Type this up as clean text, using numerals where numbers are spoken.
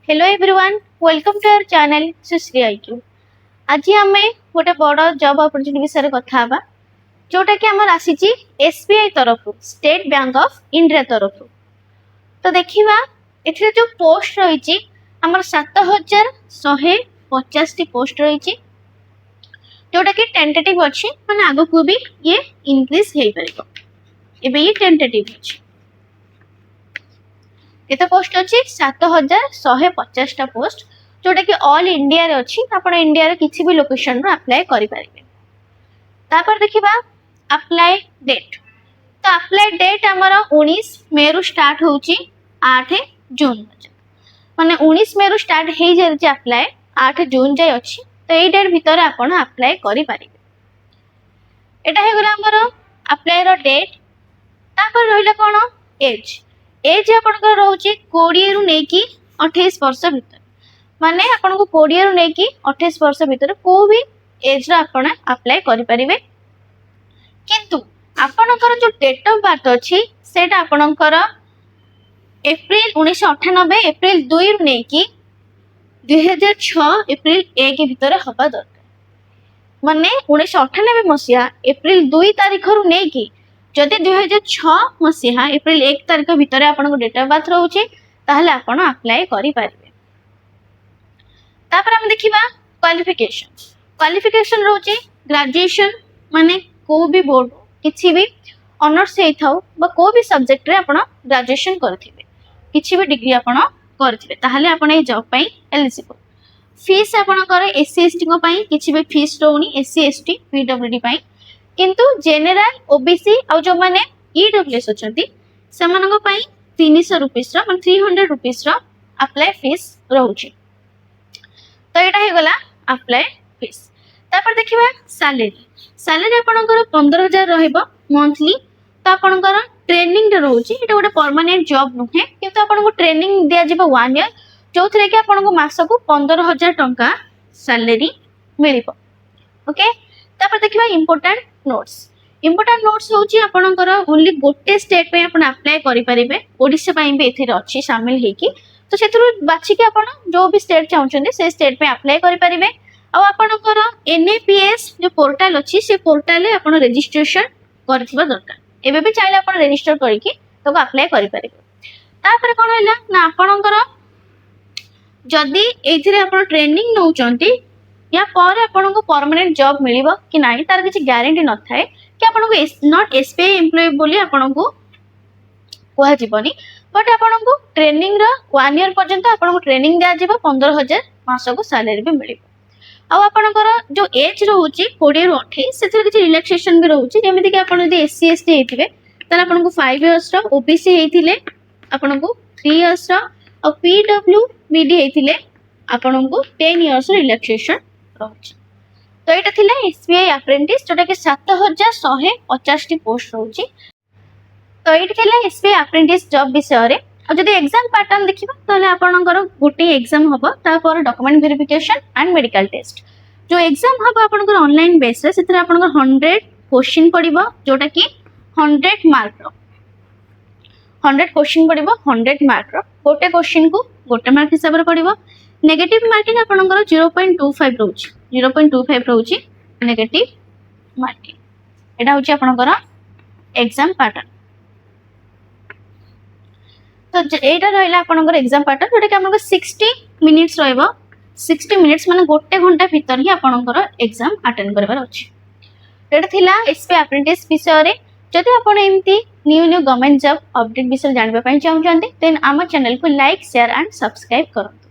Hello everyone, welcome to our channel Sushri IQ. आज आम गोटे बड़ जॉब अपॉर्चुनिटी विषय कथा हवा जोटा कि आमर आसी एसबीआई तरफ स्टेट बैंक ऑफ इंडिया तरफ। तो देखिबा एथिरे जो पोस्ट रही आमर 7150 टी पोस्ट रही जोटा कि टेंटेटिव अच्छी माने आगो को भी ये इंक्रीज हो पारिबो। एबे ये टेंटेटिव अच्छी केते पोस्ट अच्छी 7150 टा पोस्ट जोटा कि ऑल इंडिया रे अच्छी। आपण इंडिया रे किसी भी लोकेशन रो अप्लाई करि पारिबे। तापर देखिबा अप्लाई डेट। तो अप्लाई डेट हमर 19 मे रु स्टार्ट होची 8 जून माने 19 मे रु स्टार्ट हे जाय अप्लाई 8 जून जाय अच्छी। तो एई डेट भीतर आपण अप्लाई करि पारिबे। एटा हे गला हमर अप्लाई रो डेट। तापर रहिला कोन एज। एज आपनकर रोचे 20 रु नेकी 28 वर्ष भीतर माने आपन को 20 रु नेकी 28 वर्ष भीतर को भी एज रा आपण अप्लाई करि परिबे। किंतु आपनकर जो डेट ऑफ बर्थ अछि सेटा आपनकर एप्रिल 1998 एप्रिल 2 रु नेकी 2006 एप्रिल 1 भीतर हबा दरकार। माने 1998 मसिया एप्रिल 2 तारिख रु नेकी जदि 2006 मसीहा एप्रिल 1 तारिख भितर आपन डेट ऑफ बर्थ रोचे ताहले आपन अप्लाई करि पारिबे। तापर हम देखिबा क्वालिफिकेशन। क्वालिफिकेशन रोचे ग्रेजुएशन माने को भी बोर्ड किछि भी ऑनर्स हे थाउ बा को भी सब्जेक्ट रे आपन ग्रेजुएशन करथिबे किछि भी डिग्री आपन करथिबे ताहले आपन ए जॉब पई एलिजिबल। फीस आपन करे एससी एसटी को पई किछि भी फीस रोनी एससी एसटी पीडब्ल्यूडी पई। किंतु जेनरल ओबीसी आ जो माने ईडब्ल्यूएस अछंती सेमानक पई 300 रुपीस रो माने 300 रुपीस रो अप्लाई फीस रहउची। तो एटा हे गला अप्लाई फीस। तापर देखिबा सैलरी। सैलरी आपनकर 15000 रहइबो मंथली। तो आपनकर ट्रेनिंग रे रहउची एटा गोटे परमानेंट जॉब नुहे किंतु आपनको ट्रेनिंग दिया जिबो 1 ईयर जोथरे कि आपनको मासको 15000 टंका सैलरी मिलिबो। ओके। तापर देखिबा इंपोर्टेंट नोट्स। इंपोर्टेंट नोट्स होची आपनकर ओनली गोटे स्टेट पे आपण अप्लाई करि परिबे। ओडिसा पई भी एथिरे अछि शामिल हेकी। तो सेथुरु बाछि के आपण जो भी स्टेट चाहउछन्ते से स्टेट पे अप्लाई करि परिबे। आ आपनकर एनएपीएस जो पोर्टल अछि से पोर्टल ले आपण रजिस्ट्रेशन करथिबा दरकार। एबे भी चाहिले आपण रजिस्टर करिकि तो अप्लाई करि परिबे। तापर कोन हैला ना आपनकर जदी एथिरे आपण ट्रेनिंग नउचन्ते या पर आपन को परमानेंट जॉब मिलिबो कि नाही तार किछि गारंटी न थाए कि आपन को नॉट एसबीआई एम्प्लॉय बोली आपन को कोहा जीवनी। बट आपन को ट्रेनिंग रा 1 ईयर पर्यंत आपन को ट्रेनिंग दिया जिवो 15000 मास को सैलरी भी मिलिबो। आ आपन जो एज रहउची 20 रु 28 सेतिर किछि रिलैक्सेशन भी रहउची जेमिति कि आपन यदि एससी एसटी हेतिबे ताले आपन को 5 इयर्स रा ओबीसी हेतिले आपन को 3 इयर्स रा और पीडब्ल्यूबीडी हेतिले आपन को 10 इयर्स रिलैक्सेशन। तो ये थिला एसबीआई अप्रेंटिस जोटा कि 7150 टी पोस्ट रहउची। तो ये थिला एसबीआई अप्रेंटिस जॉब विषय रे। और जदि एग्जाम पैटर्न देखिबा तले आपनकर गोटे एग्जाम हबो तापर document verification and medical test. जो एग्जाम हबो आपनकर ऑनलाइन बेस रे सेतिर आपनकर 100 क्वेश्चन पडिबो जोटा कि 100 मार्क रो 100 क्वेश्चन पडिबो 100 मार्क रो। गोटे क्वेश्चन को गोटे मार्क हिसाब रे पडिबो। नेगेटिव मार्किंग आपनकर 0.25 रहउची 0.25 रहउची नेगेटिव मार्किंग। एटा होची आपनकर एग्जाम पैटर्न। तो एटा रहइला आपनकर एग्जाम पैटर्न जोटा कि आपनकर 60 मिनिट्स रहइबो। 60 मिनिट्स माने गोटे घंटा भीतर ही आपनकर एग्जाम अटेंड करबार अछि। एटा थिला एसबीआई अप्रेंटिस विषय रे। जदि आपण एमती न्यू गवर्नमेंट जॉब अपडेट विषय जानबा पई चाहउछन्ते देन आम चैनल को लाइक शेयर एंड सब्सक्राइब करନ୍ତୁ।